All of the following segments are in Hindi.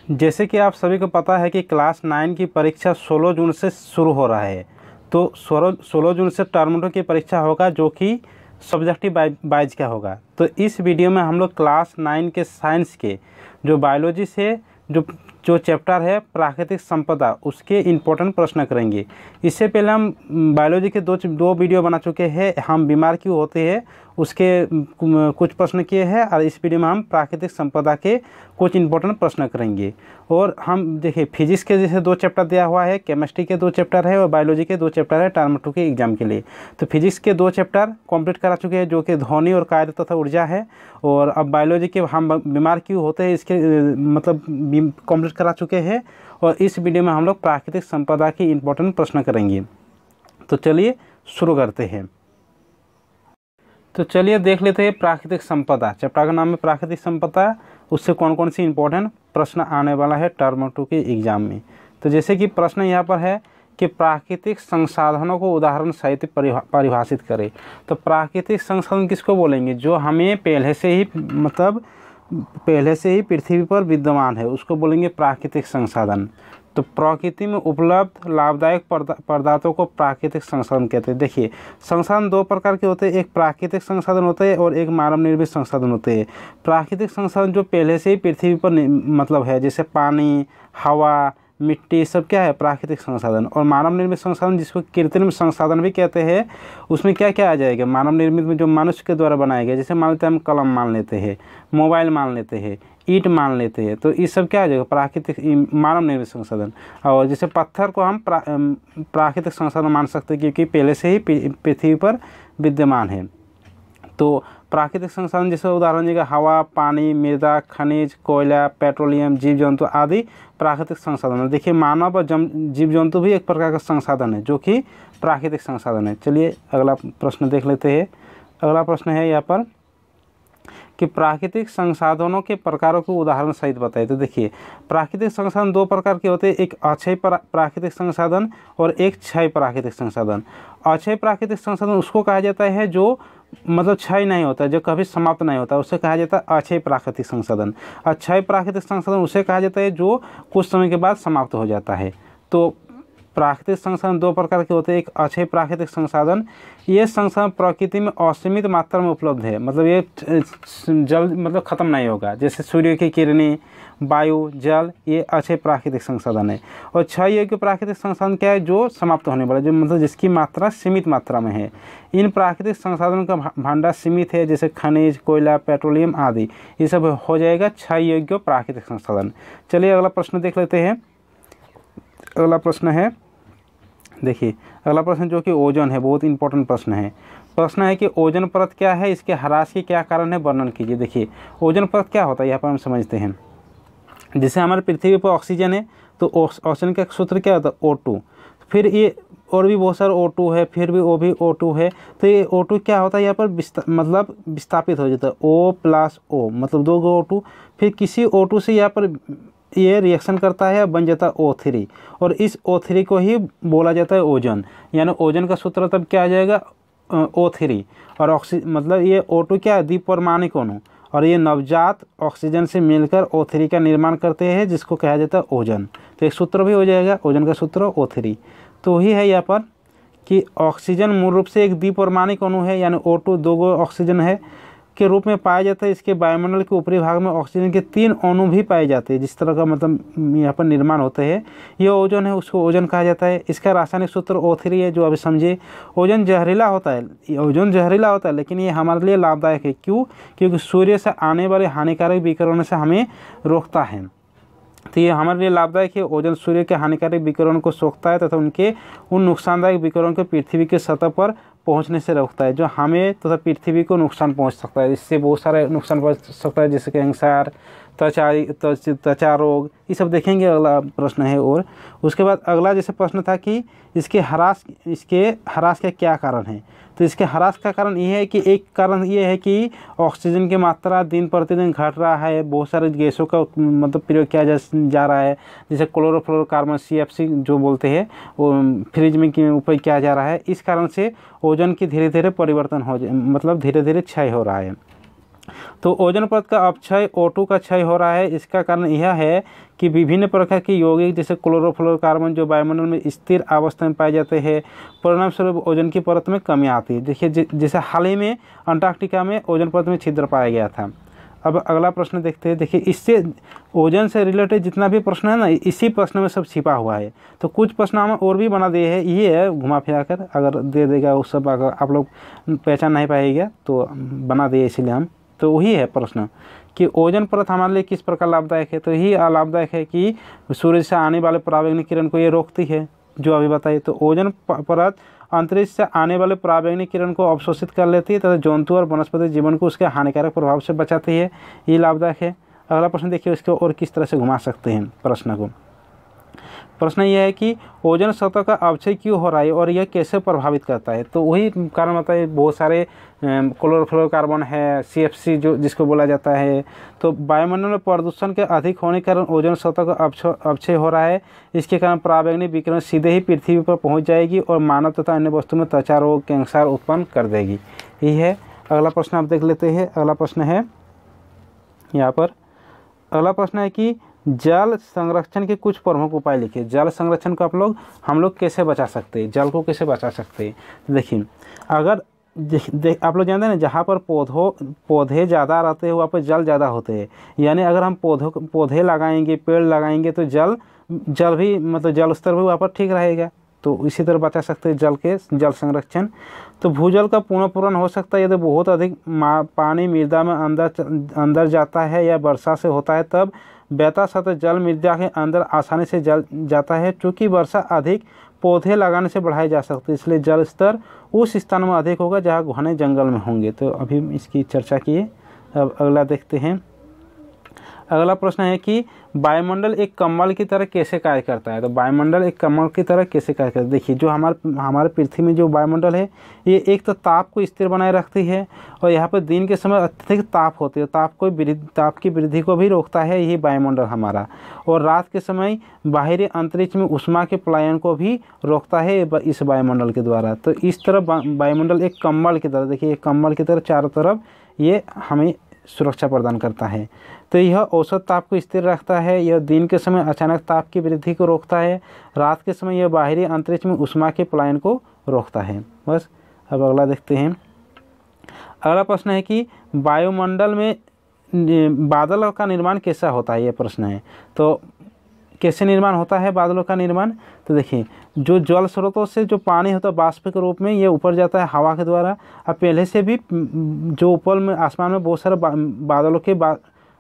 जैसे कि आप सभी को पता है कि क्लास 9 की परीक्षा 16 जून से शुरू हो रहा है। तो 16 जून से टर्म 2 की परीक्षा होगा, जो कि सब्जेक्टिव वाइज का होगा। तो इस वीडियो में हम लोग क्लास 9 के साइंस के जो बायोलॉजी से जो चैप्टर है प्राकृतिक संपदा, उसके इम्पोर्टेंट प्रश्न करेंगे। इससे पहले हम बायोलॉजी के दो वीडियो बना चुके हैं, हम बीमार क्यों होते हैं उसके कुछ प्रश्न किए हैं, और इस वीडियो में हम प्राकृतिक संपदा के कुछ इम्पोर्टेंट प्रश्न करेंगे। और हम देखिए फिजिक्स के जैसे 2 चैप्टर दिया हुआ है, केमिस्ट्री के 2 चैप्टर है और बायोलॉजी के 2 चैप्टर है टर्म 2 के एग्जाम के लिए। तो फिजिक्स के 2 चैप्टर कंप्लीट करा चुके हैं, जो कि ध्वनि और कार्य तथा ऊर्जा है। और अब बायोलॉजी के हम बीमार क्यों होते हैं इसके मतलब कंप्लीट करा चुके हैं। और इस वीडियो में हम लोग प्राकृतिक संपदा की इम्पोर्टेंट प्रश्न करेंगे। तो चलिए शुरू करते हैं। तो चलिए देख लेते हैं प्राकृतिक संपदा। चैप्टर का नाम है प्राकृतिक संपदा, उससे कौन कौन सी इम्पोर्टेंट प्रश्न आने वाला है टर्म 2 के एग्जाम में। तो जैसे कि प्रश्न यहाँ पर है कि प्राकृतिक संसाधनों को उदाहरण सहित परिभाषित करें। तो प्राकृतिक संसाधन किसको बोलेंगे? जो हमें पहले से ही पृथ्वी पर विद्यमान है, उसको बोलेंगे प्राकृतिक संसाधन। तो प्रकृति में उपलब्ध लाभदायक पदार्थों को प्राकृतिक संसाधन कहते हैं। देखिए संसाधन 2 प्रकार के होते हैं, एक प्राकृतिक संसाधन होते हैं और एक मानव निर्मित संसाधन होते हैं। प्राकृतिक संसाधन जो पहले से ही पृथ्वी पर मतलब है, जैसे पानी, हवा, मिट्टी, सब क्या है प्राकृतिक संसाधन। और मानव निर्मित संसाधन जिसको कृत्रिम संसाधन भी कहते हैं, उसमें क्या क्या आ जाएगा? मानव निर्मित में जो मनुष्य के द्वारा बनाए गए, जैसे मान लेते हैं हम कलम मान लेते हैं, मोबाइल मान लेते हैं, ईंट मान लेते हैं, तो ये सब क्या आ जाएगा? प्राकृतिक मानव निर्मित संसाधन। और जैसे पत्थर को हम प्राकृतिक संसाधन मान सकते हैं, क्योंकि पहले से ही पृथ्वी पर विद्यमान है। तो प्राकृतिक संसाधन जैसे उदाहरण देगा हवा, पानी, मृदा, खनिज, कोयला, पेट्रोलियम, जीव जंतु आदि प्राकृतिक संसाधन है। देखिए मानव और जीव जंतु भी एक प्रकार का संसाधन है, जो कि प्राकृतिक संसाधन है। चलिए अगला प्रश्न देख लेते हैं। अगला प्रश्न है यहाँ पर कि प्राकृतिक संसाधनों के प्रकारों को उदाहरण सहित बताइए। तो देखिए प्राकृतिक संसाधन 2 प्रकार के होते हैं, एक अक्षय प्राकृतिक संसाधन और एक क्षय प्राकृतिक संसाधन। अक्षय प्राकृतिक संसाधन उसको कहा जाता है जो मतलब क्षय नहीं होता, जो कभी समाप्त नहीं होता, उसे कहा जाता है अक्षय प्राकृतिक संसाधन। अक्षय प्राकृतिक संसाधन उसे कहा जाता है जो कुछ समय के बाद समाप्त हो जाता है। तो प्राकृतिक संसाधन 2 प्रकार के होते हैं, एक अक्षय प्राकृतिक संसाधन, ये संसाधन प्रकृति में असीमित मात्रा में उपलब्ध है, मतलब ये जल्द मतलब ख़त्म नहीं होगा, जैसे सूर्य की किरणें, वायु, जल, ये अक्षय प्राकृतिक संसाधन है। और क्षय योग्य प्राकृतिक संसाधन क्या है? जो समाप्त होने वाला, जो मतलब जिसकी मात्रा सीमित मात्रा में है। इन प्राकृतिक संसाधनों का भंडार सीमित है, जैसे खनिज, कोयला, पेट्रोलियम आदि, ये सब हो जाएगा क्षय योग्य प्राकृतिक संसाधन। चलिए अगला प्रश्न देख लेते हैं। अगला प्रश्न है, देखिए अगला प्रश्न जो कि ओजोन है, बहुत इंपॉर्टेंट प्रश्न है। प्रश्न है कि ओजोन परत क्या है, इसके ह्रास के क्या कारण है, वर्णन कीजिए। देखिए ओजोन परत क्या होता है, यहाँ पर हम समझते हैं। जैसे हमारे पृथ्वी पर ऑक्सीजन है, तो ऑक्सीजन का सूत्र क्या होता है? O2। फिर ये और भी बहुत सारे O2 है, फिर भी वो भी O2 है, तो ये O2 क्या होता है यहाँ पर मतलब विस्थापित हो जाता है, O + O मतलब 2 O2। फिर किसी O2 से यहाँ पर ये रिएक्शन करता है, बन जाता है O3, और इस O3 को ही बोला जाता है ओजोन। यानी ओजोन का सूत्र तब क्या आ जाएगा? O3। और मतलब ये O2 क्या है? द्विपरमाणिक अणु, और ये नवजात ऑक्सीजन से मिलकर O3 का निर्माण करते हैं, जिसको कहा जाता है ओजोन। तो एक सूत्र भी हो जाएगा, ओजोन का सूत्र O3। तो वही है यहाँ पर कि ऑक्सीजन मूल रूप से एक द्विपरमाणिक अणु है, यानी O2 2 ऑक्सीजन है के रूप में पाया जाता है। इसके वायुमंडल के ऊपरी भाग में ऑक्सीजन के 3 अणु भी पाए जाते हैं, जिस तरह का मतलब यहाँ पर निर्माण होते हैं। ये ओजोन है, उसको ओजोन कहा जाता है। इसका रासायनिक सूत्र O3 है, जो अभी समझे। ओजोन जहरीला होता है, ओजोन जहरीला होता है, लेकिन ये हमारे लिए लाभदायक है। क्यों? क्योंकि सूर्य से आने वाले हानिकारक विकिरण से हमें रोकता है। तो ये हमारे लिए लाभदायक है। ओजोन सूर्य के हानिकारक विकिरण को सोखता है तथा उन नुकसानदायक विकिरणों को पृथ्वी के सतह पर पहुंचने से रोकता है, जो हमें तथा पृथ्वी को नुकसान पहुंच सकता है। इससे बहुत सारे नुकसान पहुंच सकता है, जैसे कैंसर, त्वचा रोग, ये सब देखेंगे। अगला प्रश्न है। और उसके बाद अगला जैसे प्रश्न था कि इसके ह्रास का क्या कारण है। तो इसके ह्रास का कारण ये है कि एक कारण ये है कि ऑक्सीजन की मात्रा दिन प्रतिदिन घट रहा है, बहुत सारे गैसों का मतलब प्रयोग किया जा रहा है, जैसे क्लोरोफ्लोरोकार्बन CFC जो बोलते हैं, वो फ्रिज में उपयोग किया जा रहा है। इस कारण से ओजोन की धीरे धीरे परिवर्तन मतलब धीरे धीरे क्षय हो रहा है। तो ओजोन परत का अपक्षय O2 का क्षय हो रहा है। इसका कारण यह है कि विभिन्न प्रकार की यौगिक जैसे क्लोरोफ्लोरोकार्बन जो वायुमंडल में स्थिर अवस्था में पाए जाते हैं, परिणामस्वरूप ओजोन की परत में कमी आती है। देखिए जैसे हाल ही में अंटार्कटिका में ओजोन परत में छिद्र पाया गया था। अब अगला प्रश्न देखते हैं। देखिए इससे ओजोन से रिलेटेड जितना भी प्रश्न है ना, इसी प्रश्न में सब छिपा हुआ है। तो कुछ प्रश्न हम और भी बना दिए हैं, ये है घुमा फिरा कर अगर दे देगा वो सब, अगर आप लोग पहचान नहीं पाएगा तो बना दिए इसीलिए हम। तो वही है प्रश्न कि ओजोन परत हमारे लिए किस प्रकार लाभदायक है। तो यही लाभदायक है कि सूर्य से आने वाले पराबैंगनी किरण को ये रोकती है, जो अभी बताइए। तो ओजोन परत अंतरिक्ष से आने वाले पराबैंगनी किरण को अवशोषित कर लेती है तथा जंतु और वनस्पति जीवन को उसके हानिकारक प्रभाव से बचाती है, ये लाभदायक है। अगला प्रश्न देखिए इसको और किस तरह से घुमा सकते हैं प्रश्न को। प्रश्न यह है कि ओजोन सतह का अपक्षय क्यों हो रहा है और यह कैसे प्रभावित करता है। तो वही कारण बताइए, बहुत सारे क्लोरोफ्लोरोकार्बन है, CFC जो जिसको बोला जाता है। तो वायुमंडल में प्रदूषण के अधिक होने के कारण ओजोन सतह का अपक्षय हो रहा है। इसके कारण पराबैंगनी विकिरण सीधे ही पृथ्वी पर पहुंच जाएगी और मानव तथा अन्य वस्तु में त्वचा रोग, कैंसर उत्पन्न कर देगी। यही है। अगला प्रश्न आप देख लेते हैं। अगला प्रश्न है यहाँ पर, अगला प्रश्न है कि जल संरक्षण के कुछ प्रमुख उपाय लिखिए। जल संरक्षण को हम लोग कैसे बचा सकते हैं, जल को कैसे बचा सकते हैं। देखिए अगर आप लोग जानते हैं ना, जहाँ पर पौधे ज़्यादा रहते हैं वहाँ पर जल ज़्यादा होते हैं। यानी अगर हम पौधे लगाएंगे, पेड़ लगाएंगे तो जल भी मतलब जल स्तर भी वहाँ पर ठीक रहेगा। तो इसी तरह बचा सकते हैं जल संरक्षण। तो भूजल का पुनर्पूरण हो सकता है यदि बहुत अधिक पानी मृदा में अंदर जाता है या वर्षा से होता है, तब बहता सतह जल मृदा के अंदर आसानी से जल जाता है। चूँकि वर्षा अधिक पौधे लगाने से बढ़ाई जा सकती है, इसलिए जल स्तर उस स्थान में अधिक होगा जहाँ घने जंगल में होंगे। तो अभी इसकी चर्चा किए। अब अगला देखते हैं। अगला प्रश्न है कि वायुमंडल एक कम्बल की तरह कैसे कार्य करता है। तो वायुमंडल एक कम्बल की तरह कैसे कार्य करता है। देखिए जो हमारे पृथ्वी में जो वायुमंडल है, ये एक तो ताप को स्थिर बनाए रखती है और यहाँ पर दिन के समय अत्यधिक ताप होती है, ताप की वृद्धि को भी रोकता है यही वायुमंडल हमारा। और रात के समय बाहरी अंतरिक्ष में ऊष्मा के पलायन को भी रोकता है इस वायुमंडल के द्वारा। तो इस तरह वायुमंडल एक कम्बल की तरह, देखिए एक कम्बल की तरह चारों तरफ ये हमें सुरक्षा प्रदान करता है। तो यह औसत ताप को स्थिर रखता है, यह दिन के समय अचानक ताप की वृद्धि को रोकता है, रात के समय यह बाहरी अंतरिक्ष में ऊष्मा के पलायन को रोकता है। बस अब अगला देखते हैं। अगला प्रश्न है कि वायुमंडल में बादल का निर्माण कैसा होता है, ये प्रश्न है। तो कैसे निर्माण होता है बादलों का निर्माण। तो देखिए जो जल स्रोतों से जो पानी होता है बाष्प के रूप में ये ऊपर जाता है हवा के द्वारा। अब पहले से भी जो ऊपर में आसमान में बहुत सारे बादलों के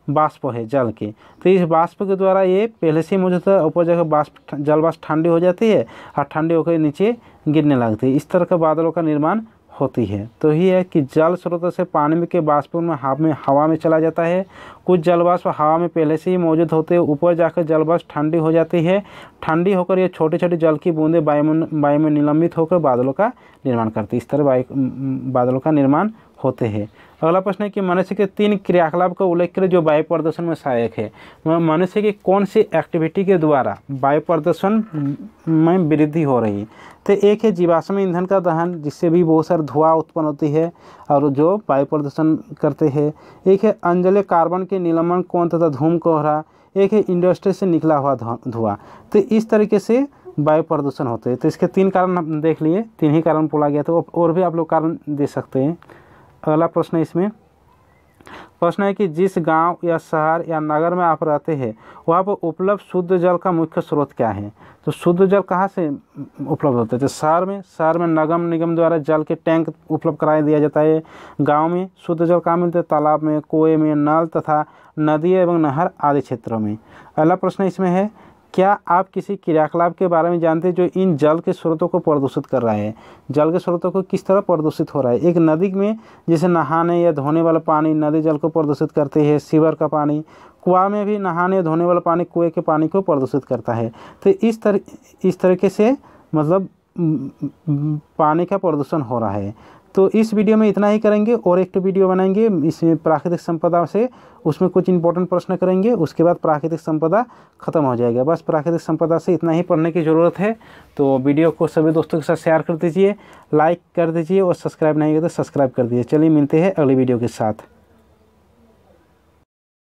बाष्प है जल के, तो इस बाष्प के द्वारा ये पहले से ही मौजूद है। ऊपर जाकर जल वाष्प ठंडी हो जाती है और ठंडी होकर नीचे गिरने लगती है। इस तरह का बादलों का निर्माण होती है। तो ही है कि जल स्रोतों से पानी के वाष्प में हवा में चला जाता है। कुछ जल वाष्प हवा में पहले से ही मौजूद होते हैं, ऊपर जाकर जल वाष्प ठंडी हो जाती है। ठंडी होकर ये छोटे छोटे जल की बूंदें वायु में निलंबित होकर बादलों का निर्माण करती है। इस तरह बादलों का निर्माण होते हैं। अगला प्रश्न है कि मनुष्य के 3 क्रियाकलाप का उल्लेख करें जो वायु प्रदूषण में सहायक है। मनुष्य की कौन सी एक्टिविटी के द्वारा वायु प्रदूषण में वृद्धि हो रही है। तो एक है जीवाश्म ईंधन का दहन, जिससे भी बहुत सारी धुआं उत्पन्न होती है और जो वायु प्रदूषण करते हैं। एक है अनजले कार्बन के निलंबन कोण तथा धूम कोहरा। एक है इंडस्ट्री से निकला हुआ धुआं। तो इस तरीके से वायु प्रदूषण होते हैं। तो इसके 3 कारण हम देख लिए, 3 ही कारण बोला गया। तो और भी आप लोग कारण दे सकते हैं। अगला प्रश्न इसमें प्रश्न है कि जिस गांव या शहर या नगर में आप रहते हैं वहाँ पर उपलब्ध शुद्ध जल का मुख्य स्रोत क्या है। तो शुद्ध जल कहाँ से उपलब्ध होता है। तो शहर में नगर निगम द्वारा जल के टैंक उपलब्ध करा दिया जाता है। गांव में शुद्ध जल कहाँ मिलते हैं, तालाब में, कुएं में, नल तथा नदी एवं नहर आदि क्षेत्रों में। अगला प्रश्न इसमें है क्या आप किसी क्रियाकलाप के बारे में जानते हैं जो इन जल के स्रोतों को प्रदूषित कर रहा है। जल के स्रोतों को किस तरह प्रदूषित हो रहा है। एक नदी में जैसे नहाने या धोने वाला पानी नदी जल को प्रदूषित करते हैं। सीवर का पानी, कुआं में भी नहाने या धोने वाला पानी कुएं के पानी को प्रदूषित करता है। तो इस तरीके से मतलब पानी का प्रदूषण हो रहा है। तो इस वीडियो में इतना ही करेंगे और एक वीडियो बनाएंगे इसमें प्राकृतिक संपदा से, उसमें कुछ इंपॉर्टेंट प्रश्न करेंगे, उसके बाद प्राकृतिक संपदा खत्म हो जाएगा। बस प्राकृतिक संपदा से इतना ही पढ़ने की ज़रूरत है। तो वीडियो को सभी दोस्तों के साथ शेयर कर दीजिए, लाइक कर दीजिए और सब्सक्राइब नहीं किया तो सब्सक्राइब कर दीजिए। चलिए मिलते हैं अगली वीडियो के साथ।